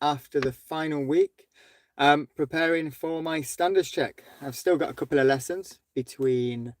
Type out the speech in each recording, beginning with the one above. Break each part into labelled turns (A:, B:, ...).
A: after the final week, preparing for my standards check. I've still got a couple of lessons between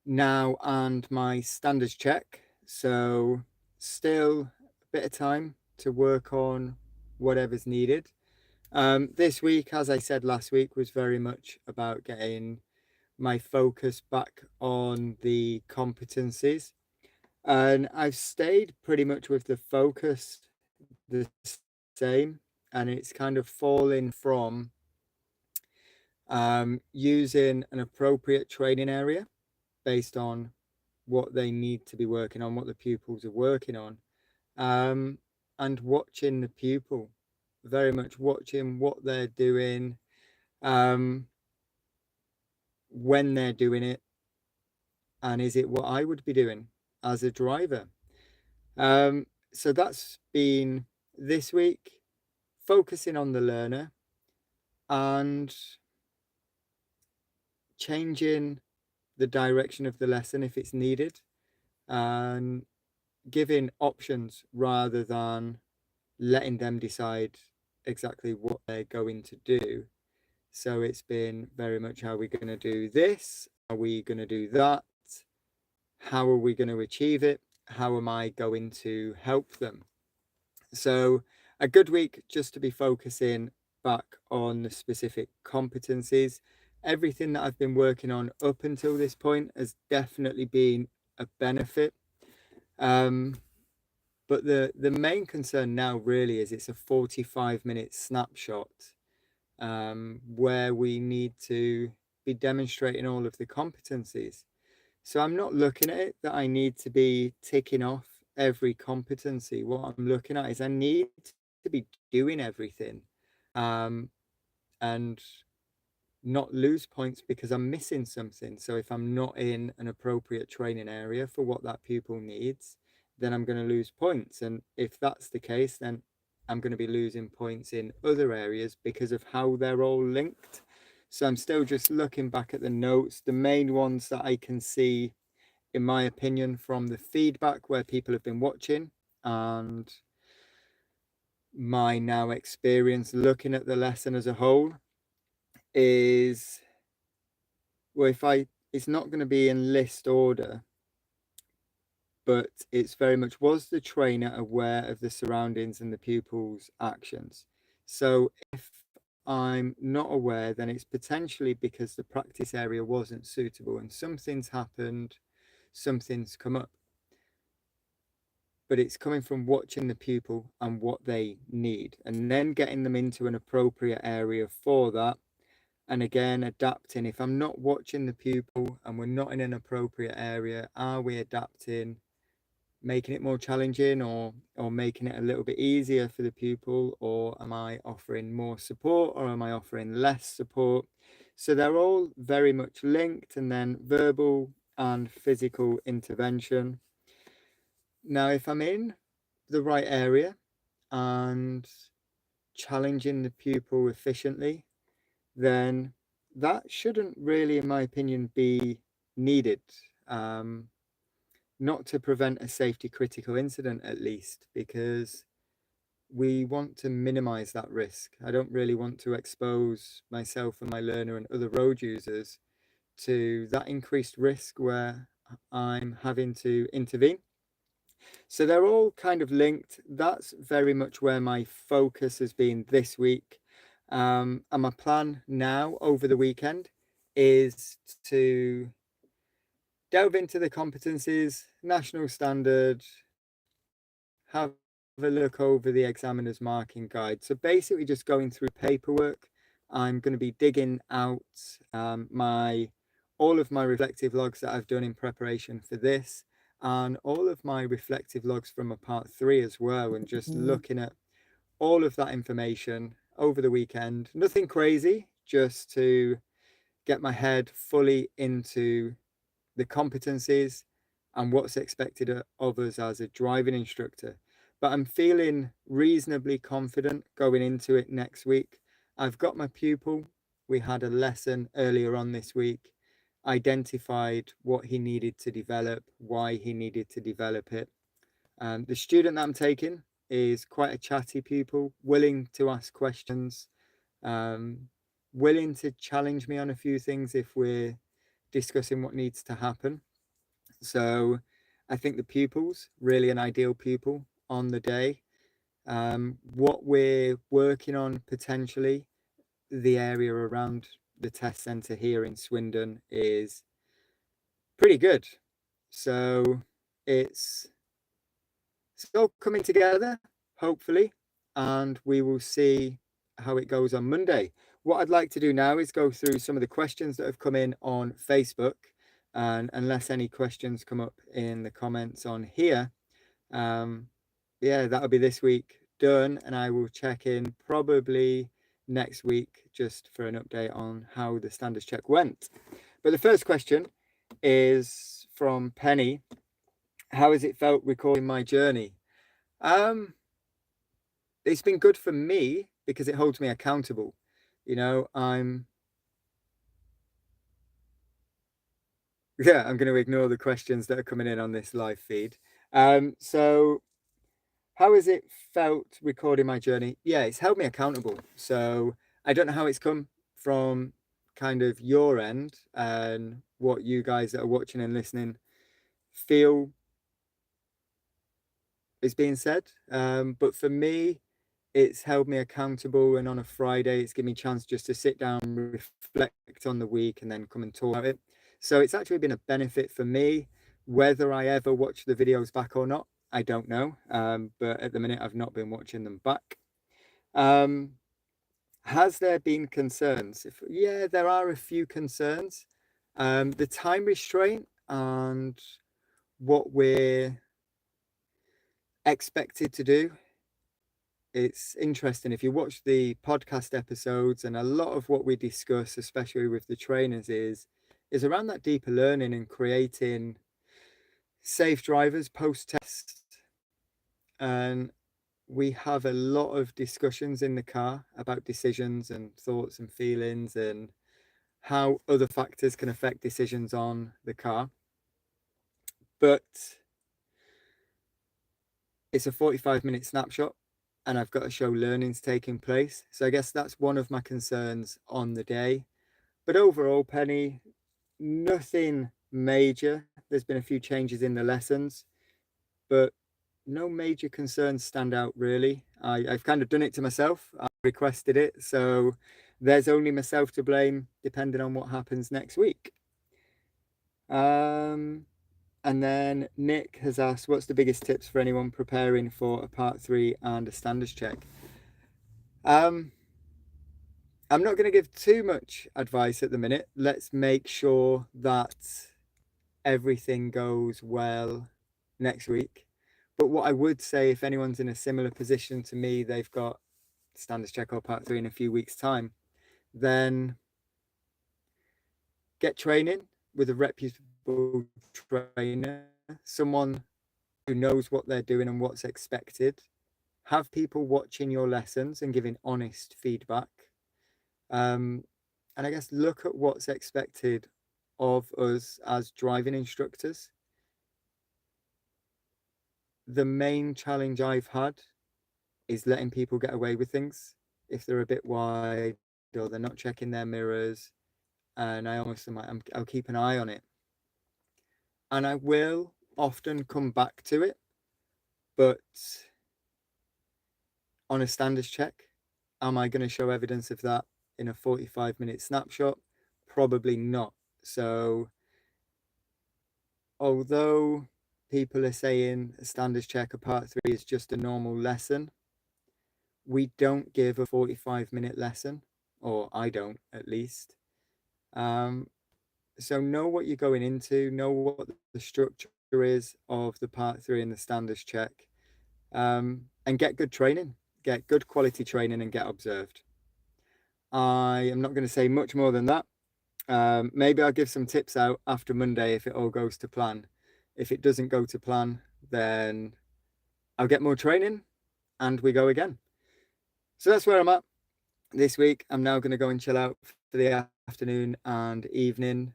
A: now and my standards check, so still a bit of time to work on whatever's needed. This week, as I said last week, was very much about getting my focus back on the competencies. And I've stayed pretty much with the focus the same, and it's kind of fallen from using an appropriate training area based on what they need to be working on, what the pupils are working on, and watching the pupil, very much watching what they're doing, um, when they're doing it, and is it what I would be doing as a driver? So that's been this week, focusing on the learner and changing the direction of the lesson if it's needed, and giving options rather than letting them decide exactly what they're going to do. So it's been very much, how are we going to do this? Are we going to do that? How are we going to achieve it? How am I going to help them? So a good week just to be focusing back on the specific competencies. Everything that I've been working on up until this point has definitely been a benefit. But the main concern now really is it's a 45-minute snapshot, where we need to be demonstrating all of the competencies. So I'm not looking at it that I need to be ticking off every competency. What I'm looking at is I need to be doing everything, and not lose points because I'm missing something. So if I'm not in an appropriate training area for what that pupil needs, then I'm going to lose points. And if that's the case, then I'm going to be losing points in other areas because of how they're all linked. So I'm still just looking back at the notes, the main ones that I can see, in my opinion, from the feedback where people have been watching and my now experience looking at the lesson as a whole, is, well, it's not going to be in list order, but it's very much, was the trainer aware of the surroundings and the pupil's actions? So if I'm not aware, then it's potentially because the practice area wasn't suitable and something's happened, something's come up. But it's coming from watching the pupil and what they need, and then getting them into an appropriate area for that. And again, adapting. If I'm not watching the pupil and we're not in an appropriate area, are we adapting, making it more challenging, or making it a little bit easier for the pupil? Or am I offering more support, or am I offering less support? So they're all very much linked. And then verbal and physical intervention. Now, if I'm in the right area and challenging the pupil efficiently, then that shouldn't really, in my opinion, be needed. Not to prevent a safety critical incident, at least, because we want to minimize that risk. I don't really want to expose myself and my learner and other road users to that increased risk where I'm having to intervene. So they're all kind of linked. That's very much where my focus has been this week. And my plan now over the weekend is to delve into the competencies, national standard, have a look over the examiner's marking guide. So basically just going through paperwork. I'm going to be digging out all of my reflective logs that I've done in preparation for this, and all of my reflective logs from a part 3 as well, and just looking at all of that information over the weekend. Nothing crazy, just to get my head fully into the competencies and what's expected of us as a driving instructor. But I'm feeling reasonably confident going into it next week. I've got my pupil. We had a lesson earlier on this week, identified what he needed to develop, why he needed to develop it. The student that I'm taking, is quite a chatty pupil, willing to ask questions, um, willing to challenge me on a few things if we're discussing what needs to happen. So I think the pupil's really an ideal pupil on the day. What we're working on potentially, the area around the test centre here in Swindon is pretty good. So it's all coming together, hopefully, and we will see how it goes on Monday. What I'd like to do now is go through some of the questions that have come in on Facebook, and unless any questions come up in the comments on here, yeah, that'll be this week done, and I will check in probably next week just for an update on how the standards check went. But the first question is from Penny. How has it felt recording my journey? It's been good for me because it holds me accountable. You know, I'm going to ignore the questions that are coming in on this live feed. So how has it felt recording my journey? Yeah, it's held me accountable. So I don't know how it's come from kind of your end and what you guys that are watching and listening feel is being said. But for me, it's held me accountable. And on a Friday, it's given me a chance just to sit down, reflect on the week, and then come and talk about it. So it's actually been a benefit for me. Whether I ever watch the videos back or not, I don't know. But at the minute, I've not been watching them back. Has there been concerns? Yeah, there are a few concerns. The time restraint and what we're expected to do. It's interesting if you watch the podcast episodes, and a lot of what we discuss, especially with the trainers, is around that deeper learning and creating safe drivers post test. And we have a lot of discussions in the car about decisions and thoughts and feelings and how other factors can affect decisions on the car. But it's a 45-minute snapshot, and I've got to show learning's taking place. So I guess that's one of my concerns on the day. But overall, Penny, nothing major. There's been a few changes in the lessons, but no major concerns stand out really. I've kind of done it to myself. I requested it, so there's only myself to blame, depending on what happens next week. And then Nick has asked, what's the biggest tips for anyone preparing for a part 3 and a standards check? I'm not going to give too much advice at the minute. Let's make sure that everything goes well next week. But what I would say, if anyone's in a similar position to me, they've got standards check or part 3 in a few weeks' time, then get training with a reputable trainer, someone who knows what they're doing and what's expected. Have people watching your lessons and giving honest feedback. And I guess look at what's expected of us as driving instructors. The main challenge I've had is letting people get away with things if they're a bit wide or they're not checking their mirrors. And I almost am like, I'll keep an eye on it. And I will often come back to it, but on a standards check, am I going to show evidence of that in a 45-minute snapshot? Probably not. So although people are saying a standards check, a part 3 is just a normal lesson, we don't give a 45-minute lesson, or I don't at least. So know what you're going into, know what the structure is of the part 3 and the standards check, and get good training, get good quality training, and get observed. I am not going to say much more than that. Maybe I'll give some tips out after Monday if it all goes to plan. If it doesn't go to plan, then I'll get more training and we go again. So that's where I'm at this week. I'm now going to go and chill out for the afternoon and evening,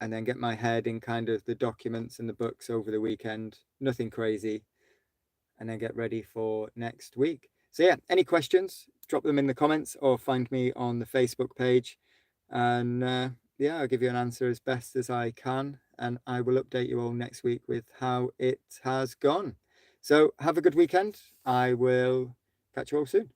A: and then get my head in kind of the documents and the books over the weekend. Nothing crazy. and then get ready for next week. So yeah, any questions, drop them in the comments or find me on the Facebook page. And yeah, I'll give you an answer as best as I can. And I will update you all next week with how it has gone. So have a good weekend. I will catch you all soon.